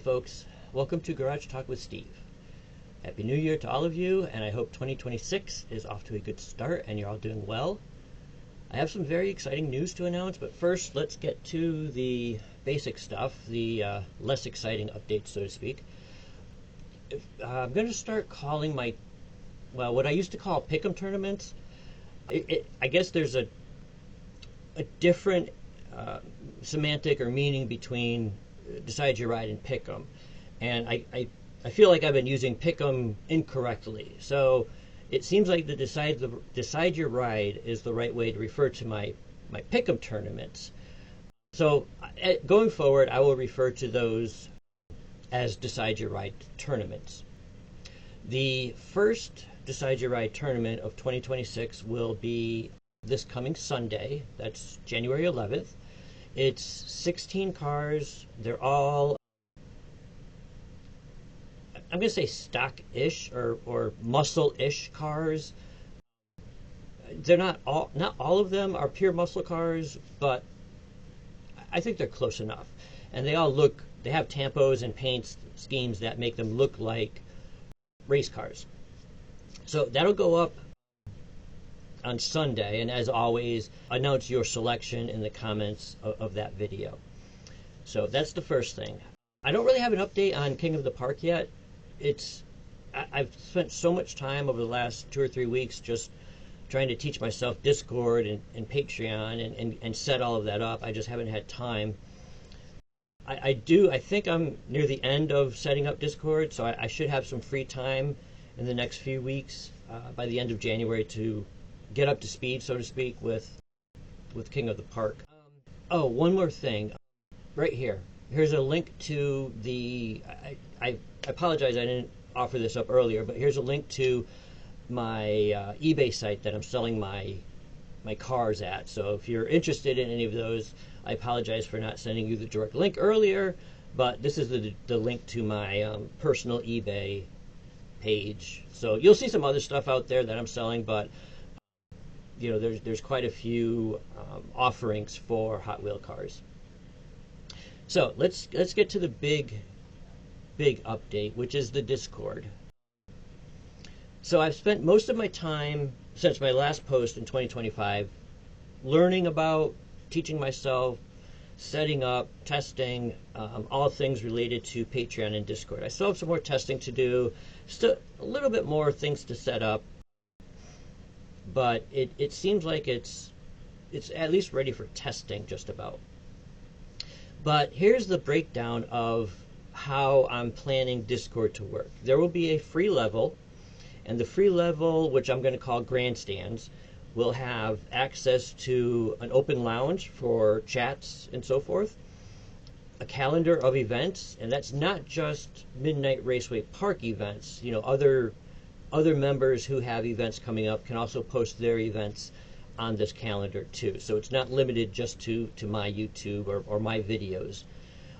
folks, welcome to Garage Talk with Steve. Happy New Year to all of you, and I hope 2026 is off to a good start and you're all doing well. I have some very exciting news to announce, but first let's get to the basic stuff, the less exciting updates, so to speak. I'm going to start calling what I used to call pick'em tournaments. I guess there's a different semantic or meaning between Decide Your Ride and pick'em, and I feel like I've been using pick'em incorrectly. So it seems like the Decide Your Ride is the right way to refer to my pick'em tournaments. So going forward, I will refer to those as Decide Your Ride tournaments. The first Decide Your Ride tournament of 2026 will be this coming Sunday. That's January 11th. It's 16 cars. They're all, I'm going to say stock-ish or muscle-ish cars. They're not all of them are pure muscle cars, but I think they're close enough. And they have tampos and paint schemes that make them look like race cars. So that'll go up on Sunday, and as always, announce your selection in the comments of that video. So that's the first thing. I don't really have an update on King of the Park yet. I've spent so much time over the last 2 or 3 weeks just trying to teach myself Discord and Patreon and set all of that up. I just haven't had time. I think I'm near the end of setting up Discord, so I should have some free time in the next few weeks by the end of January to get up to speed, so to speak, with King of the Park. One more thing. Right here. Here's a link to I apologize I didn't offer this up earlier, but here's a link to my eBay site that I'm selling my cars at. So if you're interested in any of those, I apologize for not sending you the direct link earlier, but this is the link to my personal eBay page. So you'll see some other stuff out there that I'm selling, but there's quite a few offerings for Hot Wheel cars. So let's get to the big update, which is the Discord. So I've spent most of my time since my last post in 2025 learning about, teaching myself, setting up, testing, all things related to Patreon and Discord. I still have some more testing to do, still a little bit more things to set up, but it seems like it's at least ready for testing just about. But here's the breakdown of how I'm planning Discord to work. There will be a free level, and the free level, which I'm going to call Grandstands, will have access to an open lounge for chats and so forth, a calendar of events, and that's not just Midnight Raceway Park events. Other members who have events coming up can also post their events on this calendar too. So it's not limited just to my YouTube or my videos.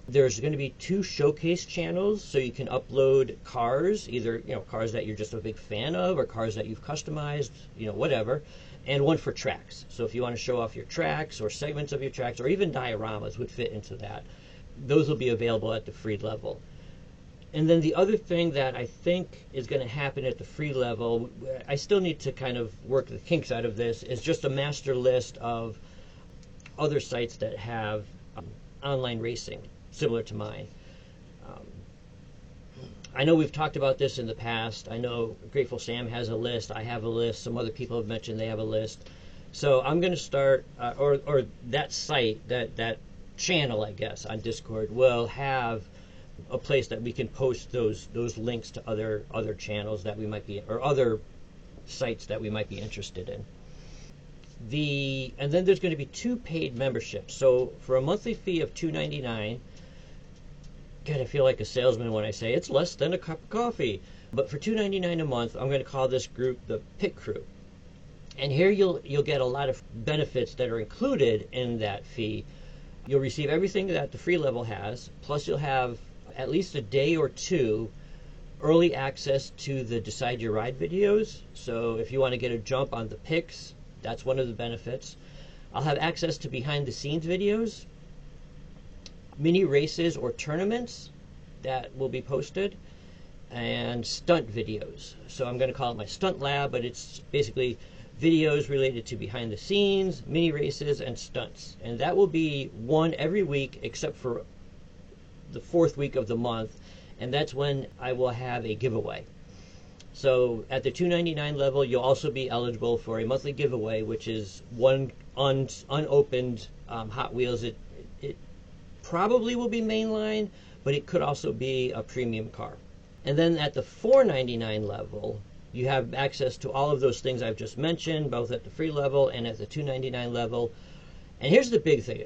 There's going to be 2 showcase channels, so you can upload cars, either cars that you're just a big fan of or cars that you've customized, whatever, and one for tracks. So if you want to show off your tracks or segments of your tracks or even dioramas would fit into that. Those will be available at the free level. And then the other thing that I think is going to happen at the free level, I still need to kind of work the kinks out of this, is just a master list of other sites that have online racing similar to mine. I know we've talked about this in the past. I know Grateful Sam has a list. I have a list. Some other people have mentioned they have a list. So I'm going to start, or that site, that channel, I guess, on Discord will have a place that we can post those links to other channels that we might be, or other sites that we might be interested in. And then there's going to be 2 paid memberships. So for a monthly fee of $2.99, God, I feel like a salesman when I say it's less than a cup of coffee. But for $2.99 a month, I'm going to call this group the Pit Crew. And here you'll get a lot of benefits that are included in that fee. You'll receive everything that the free level has, plus you'll have at least a day or 2 early access to the Decide Your Ride videos. So if you want to get a jump on the picks, that's one of the benefits. I'll have access to behind the scenes videos, mini races or tournaments that will be posted, and stunt videos. So I'm going to call it my stunt lab, but it's basically videos related to behind the scenes, mini races, and stunts. And that will be one every week except for the fourth week of the month, and that's when I will have a giveaway. So at the $2.99 level, you'll also be eligible for a monthly giveaway, which is one unopened Hot Wheels. It probably will be mainline, but it could also be a premium car. And then at the $4.99 level, you have access to all of those things I've just mentioned, both at the free level and at the $2.99 level. And here's the big thing.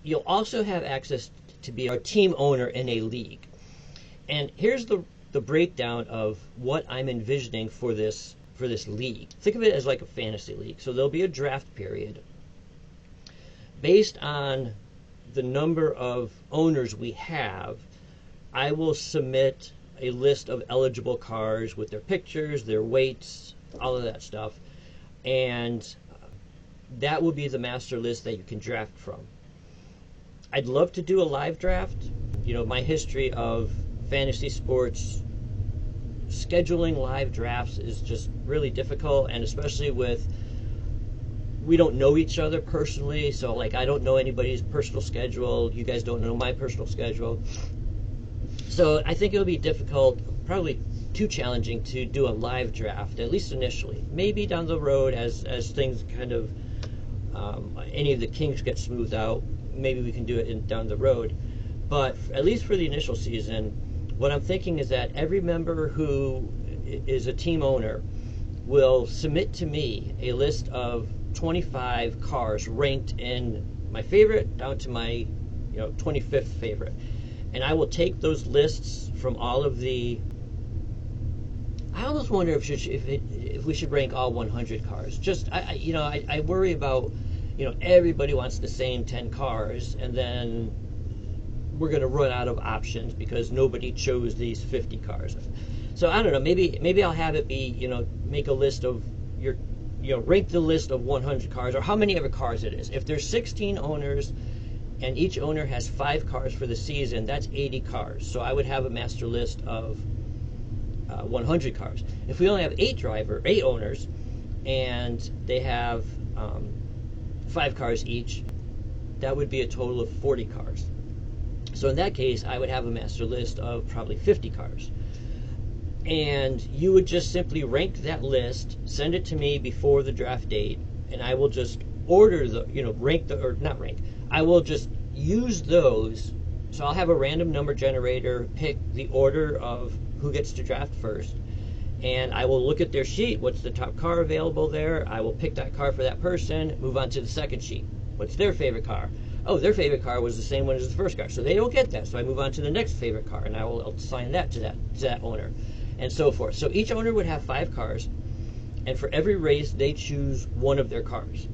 You'll also have access to be a team owner in a league. And here's the breakdown of what I'm envisioning for this league. Think of it as like a fantasy league. So there'll be a draft period. Based on the number of owners we have, I will submit a list of eligible cars with their pictures, their weights, all of that stuff. And that will be the master list that you can draft from. I'd love to do a live draft. You know, my history of fantasy sports, scheduling live drafts is just really difficult, and especially we don't know each other personally, so like I don't know anybody's personal schedule, you guys don't know my personal schedule. So I think it'll be difficult, probably too challenging to do a live draft, at least initially. Maybe down the road as things kind of, any of the kinks get smoothed out, maybe we can do it down the road. But at least for the initial season, what I'm thinking is that every member who is a team owner will submit to me a list of 25 cars ranked in my favorite down to my 25th favorite. And I will take those lists from all of the... I almost wonder if we should rank all 100 cars. Just, I worry about, everybody wants the same 10 cars, and then we're going to run out of options because nobody chose these 50 cars. So I don't know, maybe I'll have it be, make a list of rank the list of 100 cars, or how many ever cars it is. If there's 16 owners and each owner has 5 cars for the season, that's 80 cars. So I would have a master list of 100 cars. If we only have 8 owners and they have 5 cars each, that would be a total of 40 cars. So in that case, I would have a master list of probably 50 cars. And you would just simply rank that list, send it to me before the draft date, and I will just order I will just use those. So I'll have a random number generator pick the order of who gets to draft first. And I will look at their sheet, what's the top car available there. I will pick that car for that person, move on to the second sheet. What's their favorite car? Oh, their favorite car was the same one as the first car, so they don't get that. So I move on to the next favorite car, and I will assign that to that owner, and so forth. So each owner would have 5 cars, and for every race, they choose one of their cars.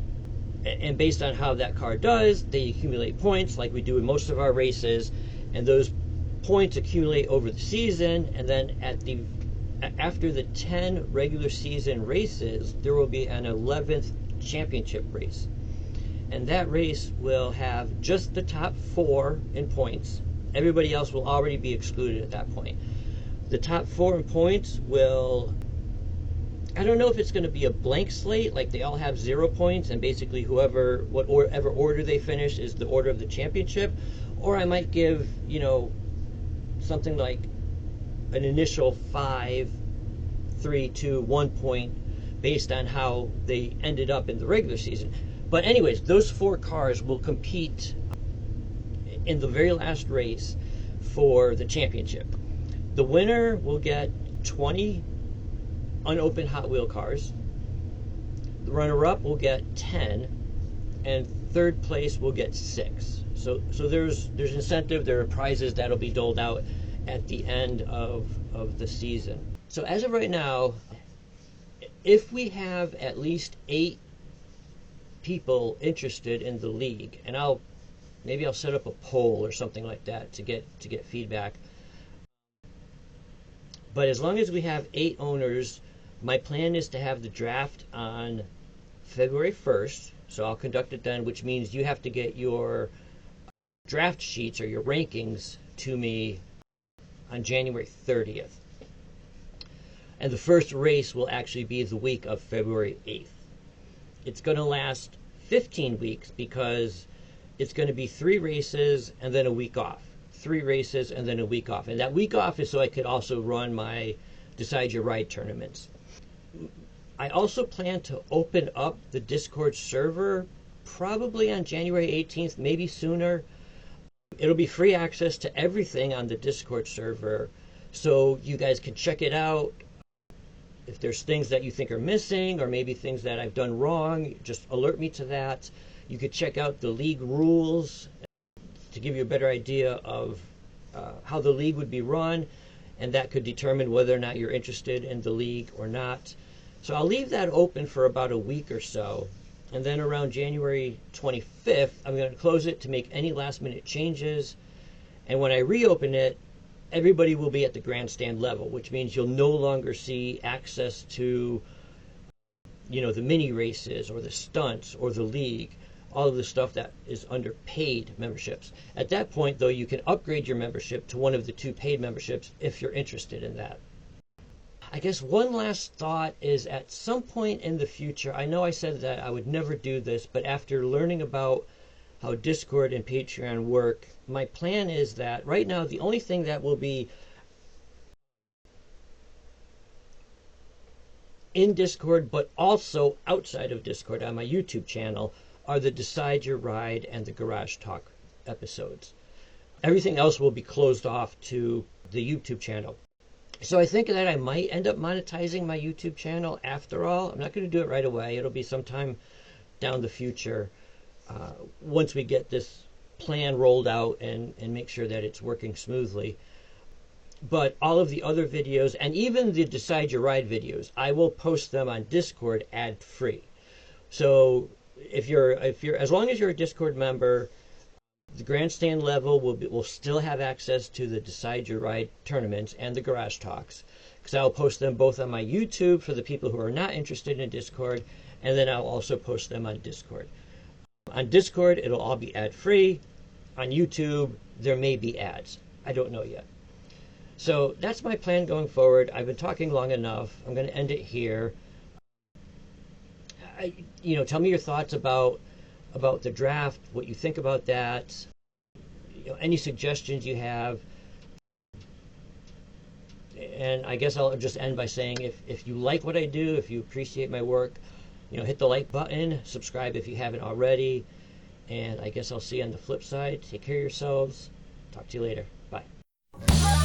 And based on how that car does, they accumulate points, like we do in most of our races, and those points accumulate over the season, and then after the 10 regular season races, there will be an 11th championship race. And that race will have just the top 4 in points. Everybody else will already be excluded at that point. The top 4 in points will... I don't know if it's going to be a blank slate, like they all have 0 points, and basically whatever order they finish is the order of the championship. Or I might give, something like an initial 5, 3, 2, 1 point based on how they ended up in the regular season. But anyways, those 4 cars will compete in the very last race for the championship. The winner will get 20 unopened Hot Wheel cars. The runner-up will get 10, and third place will get 6. So there's incentive. There are prizes that'll be doled out at the end of the season. So as of right now, if we have at least 8 people interested in the league, and maybe I'll set up a poll or something like that to get feedback. But as long as we have 8 owners, my plan is to have the draft on February 1st. So I'll conduct it then, which means you have to get your draft sheets or your rankings to me on January 30th. And the first race will actually be the week of February 8th. It's going to last 15 weeks because it's going to be 3 races and then a week off. 3 races and then a week off. And that week off is so I could also run my Decide Your Ride tournaments. I also plan to open up the Discord server probably on January 18th, maybe sooner. It'll be free access to everything on the Discord server, so you guys can check it out. If there's things that you think are missing or maybe things that I've done wrong, just alert me to that. You could check out the league rules to give you a better idea of how the league would be run, and that could determine whether or not you're interested in the league or not. So I'll leave that open for about a week or so, and then around January 25th, I'm going to close it to make any last-minute changes, and when I reopen it, everybody will be at the grandstand level, which means you'll no longer see access to, the mini races or the stunts or the league, all of the stuff that is under paid memberships. At that point, though, you can upgrade your membership to one of the 2 paid memberships if you're interested in that. I guess one last thought is at some point in the future, I know I said that I would never do this, but after learning about how Discord and Patreon work, my plan is that right now the only thing that will be in Discord but also outside of Discord on my YouTube channel are the Decide Your Ride and the Garage Talk episodes. Everything else will be closed off to the YouTube channel. So I think that I might end up monetizing my YouTube channel after all. I'm not going to do it right away. It'll be sometime down the future once we get this plan rolled out and make sure that it's working smoothly. But all of the other videos and even the Decide Your Ride videos, I will post them on Discord ad-free. So if you're as long as you're a Discord member, the grandstand level will still have access to the Decide Your Ride tournaments and the Garage Talks, because I'll post them both on my YouTube for the people who are not interested in Discord, and then I'll also post them on Discord. On Discord, it'll all be ad-free. On YouTube, there may be ads. I don't know yet. So that's my plan going forward. I've been talking long enough. I'm going to end it here. Tell me your thoughts about the draft, what you think about that, any suggestions you have. And I guess I'll just end by saying if you like what I do, if you appreciate my work, hit the like button, subscribe if you haven't already, and I guess I'll see you on the flip side. Take care of yourselves. Talk to you later. Bye.